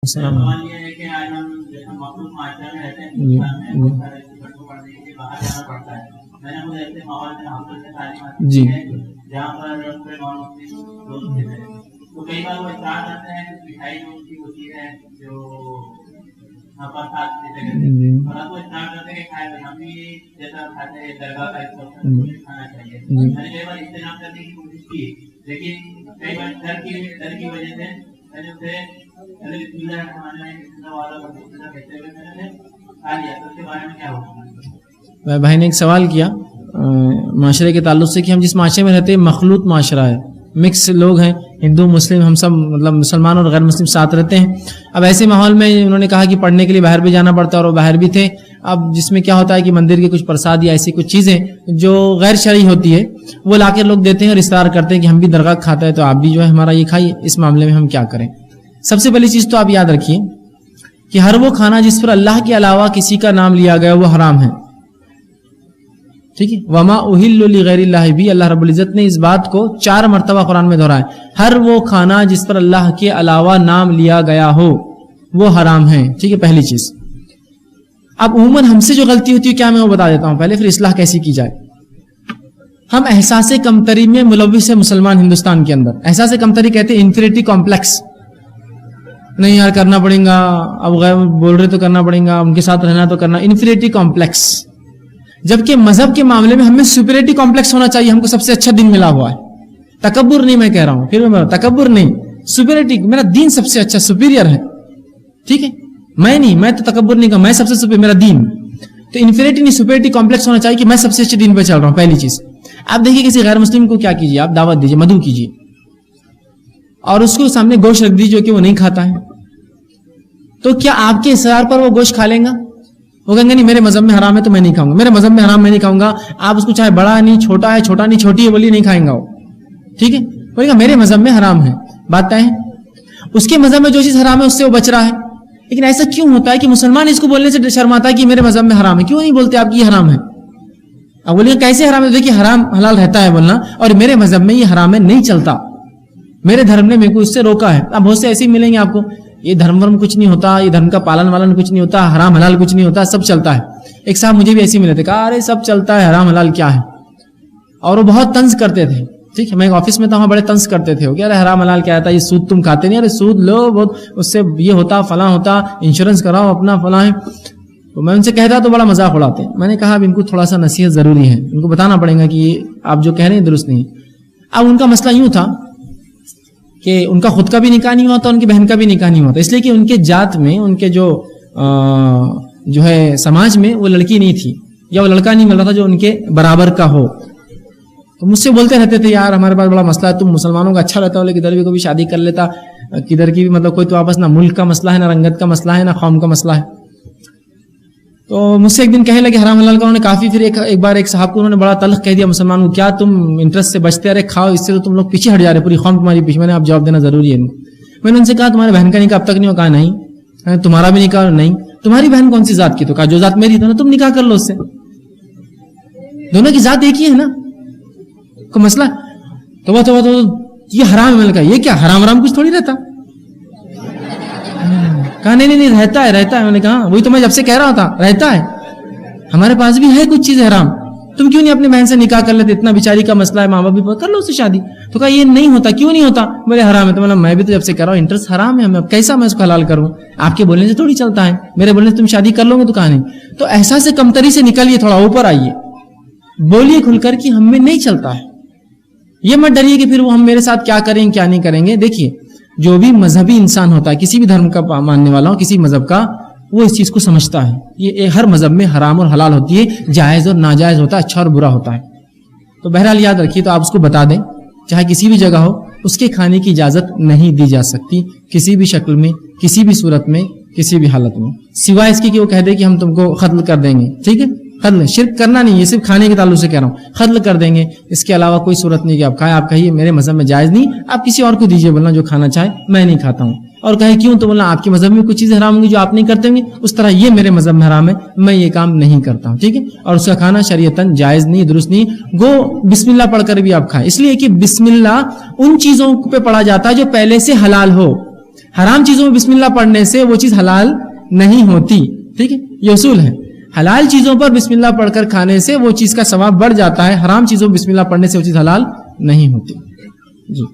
السلام سوال یہ ہے کہ آج ہم مخلوق معاشرے میں رہتے ہیں، ہندوستان میں بہت سارے اسٹوڈنٹ کو پڑھنے کے لیے باہر جانا پڑتا ہے. میں نے خود ایسے ماحول میں حاصل سے تعلیم حاصل کی ہے جہاں پر نان مسلم دوست ملتے ہیں، تو کئی بار وہ اصرار کرتے ہیں کہ مٹھائی جو ان کی ہوتی ہے جو یہاں پر ساتھ دیتے ہیں، اور اب وہ اصرار کرتے ہیں کہ کھائے ہم بھی جیسا کھاتے ہیں درگاہ کا کھانا چاہیے. میں نے کئی بار اجتناب کرنے کی کوشش کی، لیکن کئی بار ڈر کی وجہ سے میں نے اسے بھائی نے ایک سوال کیا معاشرے کے تعلق سے کہ ہم جس معاشرے میں رہتے ہیں مخلوط معاشرہ ہے، مکس لوگ ہیں، ہندو مسلم ہم سب مطلب مسلمان اور غیر مسلم ساتھ رہتے ہیں. اب ایسے ماحول میں انہوں نے کہا کہ پڑھنے کے لیے باہر بھی جانا پڑتا ہے اور وہ باہر بھی تھے. اب جس میں کیا ہوتا ہے کہ مندر کے کچھ پرساد یا ایسی کچھ چیزیں جو غیر شرعی ہوتی ہے وہ لا کے لوگ دیتے ہیں اور اصرار کرتے ہیں کہ ہم بھی درگاہ کھاتے ہیں تو آپ بھی جو ہے ہمارا یہ کھائیے. اس معاملے میں ہم کیا کریں؟ سب سے پہلی چیز تو آپ یاد رکھیے کہ ہر وہ کھانا جس پر اللہ کے علاوہ کسی کا نام لیا گیا وہ حرام ہے. ٹھیک ہے، وما اہل لغیر اللہ بھی اللہ رب العزت نے اس بات کو 4 مرتبہ قرآن میں دہرایا. ہر وہ کھانا جس پر اللہ کے علاوہ نام لیا گیا ہو وہ حرام ہے. ٹھیک ہے، پہلی چیز. اب عموماً ہم سے جو غلطی ہوتی ہے کیا میں وہ بتا دیتا ہوں پہلے، پھر اصلاح کیسی کی جائے. ہم احساس کمتری میں ملوث ہے مسلمان ہندوستان کے اندر. احساس کمتری کہتے ہیں انفیریٹی کمپلیکس. نہیں یار کرنا پڑے گا، اب غیر بول رہے تو کرنا پڑے گا، ان کے ساتھ رہنا تو کرنا. Inferiority complex. جبکہ مذہب کے معاملے میں ہمیں سپیریٹی کمپلیکس ہونا چاہیے. ہم کو سب سے اچھا دین ملا ہوا ہے. تکبر نہیں میں کہہ رہا ہوں، پھر میں تکبر نہیں، سپیریٹی. میرا دین سب سے اچھا سپیریئر ہے. ٹھیک ہے، میں نہیں، میں تو تکبر نہیں کہا، میں سب سے سپیریئر میرا دین. تو انفیریٹی نہیں سپیریٹی کمپلیکس ہونا چاہیے کہ میں سب سے اچھے دین پہ چل رہا ہوں. پہلی چیز. آپ دیکھیے کسی غیر مسلم کو کیا کیجیے، آپ دعوت دیجیے، مدعو کیجیے اور اس کو سامنے گوشت رکھ دیجیے کہ وہ نہیں کھاتا ہے. تو کیا آپ کے اصرار پر وہ گوشت کھا لیں گا؟ وہ کہیں گے نہیں میرے مذہب میں حرام ہے تو میں نہیں کھاؤں گا، میرے مذہب میں حرام میں نہیں کھاؤں گا. آپ اس کو چاہے بڑا نہیں چھوٹا ہے، چھوٹا نہیں چھوٹی ہے بولیے، نہیں کھائیں گا وہ. ٹھیک ہے، بولے گا میرے مذہب میں حرام ہے. بات طے ہے. اس کے مذہب میں جو چیز حرام ہے اس سے وہ بچ رہا ہے. لیکن ایسا کیوں ہوتا ہے کہ مسلمان اس کو بولنے سے شرماتا ہے کہ میرے مذہب میں حرام ہے؟ کیوں نہیں بولتے آپ کی یہ حرام ہے؟ اب بولیے کیسے حرام ہے؟ دیکھیے حرام حلال رہتا ہے بولنا، اور میرے مذہب میں یہ حرام ہے نہیں چلتا، میرے دھرم نے میرے کو اس سے روکا ہے. اب بہت سے ایسے ہی ملیں گے آپ کو، یہ دھرم ورم کچھ نہیں ہوتا، یہ دھرم کا پالن والن کچھ نہیں ہوتا، حرام حلال کچھ نہیں ہوتا، سب چلتا ہے. ایک صاحب مجھے بھی ایسے ملے تھے، کہا ارے سب چلتا ہے، حرام حلال کیا ہے. اور وہ بہت طنز کرتے تھے. ٹھیک ہے، میں آفس میں تھا، وہاں بڑے طنز کرتے تھے. ارے حرام حلال کیا ہے، یہ سود تم کھاتے نہیں، ارے سود لو بہت اس سے یہ ہوتا فلاں ہوتا، انشورنس کراؤ اپنا فلاں ہے. تو میں ان سے کہتا تو بڑا مذاق اڑاتے. میں نے کہا اب ان کو تھوڑا سا نصیحت ضروری ہے، ان کو بتانا پڑے گا کہ آپ جو کہہ رہے ہیں درست نہیں. اب ان کا مسئلہ یوں تھا کہ ان کا خود کا بھی نکاح نہیں ہوا تھا، ان کی بہن کا بھی نکاح نہیں ہوا تھا، اس لیے کہ ان کے جات میں، ان کے جو ہے سماج میں وہ لڑکی نہیں تھی یا وہ لڑکا نہیں مل رہا تھا جو ان کے برابر کا ہو. تو مجھ سے بولتے رہتے تھے یار ہمارے پاس بڑا مسئلہ ہے، تم مسلمانوں کا اچھا رہتا ہو لیکن کدھر بھی کوئی شادی کر لیتا، کدھر کی بھی مطلب کوئی تو آپس نہ ملک کا مسئلہ ہے، نہ رنگت کا مسئلہ ہے، نہ قوم کا مسئلہ ہے. تو مجھ سے ایک دن کہنے لگے حرام حلال کا انہوں نے کافی. پھر ایک بار ایک صاحب کو انہوں نے بڑا تلخ کہہ دیا مسلمان کو، کیا تم انٹرسٹ سے بچتے رہے کھاؤ، اس سے تو تم لوگ پیچھے ہٹ جا رہے، پوری قوم تمہاری پیچھے. میں نے آپ جواب دینا ضروری ہے. میں نے ان سے کہا تمہارے بہن کا نکاح اب تک نہیں ہو؟ کہا نہیں. تمہارا بھی نکاح نہیں. تمہاری بہن کون سی ذات کی؟ تو کہا جو ذات میری تھی نا، تم نکاح کر لو اس سے، دونوں کی ذات ایک ہی ہے نا، کوئی مسئلہ. تو یہ حرام ہے. میں نے کہا یہ کیا حرام کچھ تھوڑی رہتا. کہا نہیں رہتا ہے. میں نے کہا وہی تو میں جب سے کہہ رہا تھا، رہتا ہے. ہمارے پاس بھی ہے کچھ چیزیں حرام. تم کیوں نہیں اپنی بہن سے نکاح کر لیتے؟ اتنا بیچاری کا مسئلہ ہے، ماں باپ بھی کر لو اس سے شادی. تو کہا یہ نہیں ہوتا. کیوں نہیں ہوتا؟ بولے حرام ہے. تو میں بھی تو جب سے کہہ رہا ہوں انٹرسٹ حرام ہے ہمیں، اب کیسا میں اس کو حلال کروں؟ آپ کے بولنے سے تھوڑی چلتا ہے، میرے بولنے سے تم شادی کر لو گے تو کہا نہیں. تو احساس کمتری سے نکلیے، تھوڑا اوپر آئیے، بولیے کھل کر کہ ہم میں نہیں چلتا ہے. یہ مت ڈریے کہ پھر وہ ہم میرے ساتھ کیا کریں کیا نہیں کریں گے. دیکھیے جو بھی مذہبی انسان ہوتا ہے، کسی بھی دھرم کا ماننے والا ہو، کسی مذہب کا، وہ اس چیز کو سمجھتا ہے. یہ ہر مذہب میں حرام اور حلال ہوتی ہے، جائز اور ناجائز ہوتا ہے، اچھا اور برا ہوتا ہے. تو بہرحال یاد رکھیے. تو آپ اس کو بتا دیں، چاہے کسی بھی جگہ ہو، اس کے کھانے کی اجازت نہیں دی جا سکتی کسی بھی شکل میں، کسی بھی صورت میں، کسی بھی حالت میں، سوائے اس کی کہ وہ کہہ دے کہ ہم تم کو قتل کر دیں گے. ٹھیک ہے، قتل شرک کرنا نہیں، یہ صرف کھانے کے تعلق سے کہہ رہا ہوں، قتل کر دیں گے. اس کے علاوہ کوئی صورت نہیں کہ آپ کھائیں. آپ کہیے میرے مذہب میں جائز نہیں، آپ کسی اور کو دیجیے بولنا جو کھانا چاہے، میں نہیں کھاتا ہوں. اور کہیں کیوں؟ تو بولنا آپ کے مذہب میں کچھ چیزیں حرام ہوں گی جو آپ نہیں کرتے ہوں گے، اس طرح یہ میرے مذہب میں حرام ہے، میں یہ کام نہیں کرتا ہوں. ٹھیک ہے، اور اس کا کھانا شریعتاً جائز نہیں، درست نہیں. گو بسم اللہ پڑھ کر بھی آپ کھائیں، اس لیے کہ بسم اللہ ان چیزوں پہ پڑھا جاتا ہے جو پہلے سے حلال ہو. حرام چیزوں میں بسم اللہ پڑھنے سے وہ چیز حلال نہیں ہوتی. ٹھیک ہے, یہ اصول ہے. حلال چیزوں پر بسم اللہ پڑھ کر کھانے سے وہ چیز کا ثواب بڑھ جاتا ہے, حرام چیزوں پر بسم اللہ پڑھنے سے وہ چیز حلال نہیں ہوتی. جی